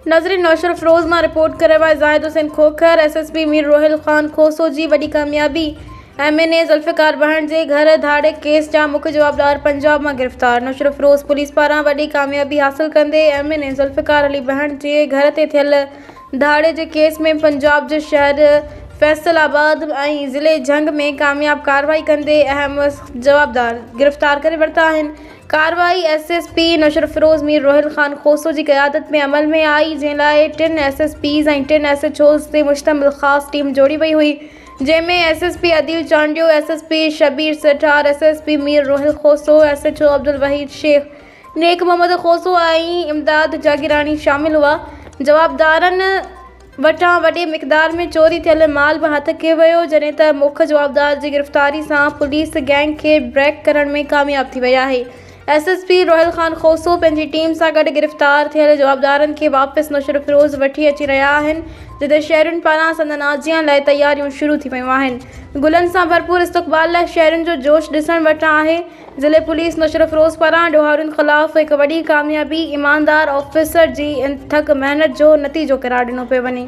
नज़रीन नौशर फरोज़ मां रिपोर्ट करे हुआ ज़ाहिद हुसैन खोखर SSP मीर रोहिल ख़ान खोसो जी वॾी कामयाबी। MNA ज़ुल्फ़िकार बहन जे घर धाड़े केस जा मुख्य जवाबदार पंजाब में गिरफ़्तार। नौशर फरोज़ पुलिस पारां वॾी कामयाबी हासिल कंदे MNA ज़ुल्फ़िकार अली बहन जे घर ते थियल धाड़े जे केस में पंजाब जे शहर फैसलाबाद ऐं ज़िले जंग में कामयाब कार्रवाई कंदे अहम जवाबदार गिरफ़्तार करे वरिता आहिनि। कार्रवाई SSP नौशर फरोज़ मीर रोहिल ख़ान खोसो की क़यादत में अमल में आई, जंहिं लाइ 3 SSPs ऐं 3 SHOs ते मुश्तमिल ख़ासि टीम जोड़ी वई हुई, जंहिंमें SSP Adeel Chandio, SSP Shabir सेठार, SSP Mir Rohail खोसो, SHO अब्दुल वहीद शेख, नेक मोहम्मद खोसो ऐं इमदाद जागीरानी शामिल हुआ। जवाबदारनि वटां वॾे मिक़दार में चोरी थियल माल भी हथ कयो वियो, जॾहिं त मुख्य जवाबदार जी गिरफ़्तारी सां पुलिस गैंग खे ब्रेक करण में कामयाब थी वई आहे। SSP रोहिल ख़ान खोसो पंहिंजी टीम सां गॾु गिरफ़्तार थियल जवाबदारनि खे वापसि नौशर फरोज़ वठी अची रहिया आहिनि, जिते शहरियुनि पारां संदनि आजियां लाइ तयारियूं शुरू थी वयूं आहिनि। गुलनि सां भरपूर इस्तक़बाल लाइ शहरियुनि जो जोश ॾिसण वटां आहे। ज़िले पुलिस नौशर फरोज़ पारां ॾोहारियुनि ख़िलाफ़ हिकु वॾी कामयाबी ईमानदार ऑफिसर जी अथक महिनत जो नतीजो क़रार ॾिनो पियो वञे।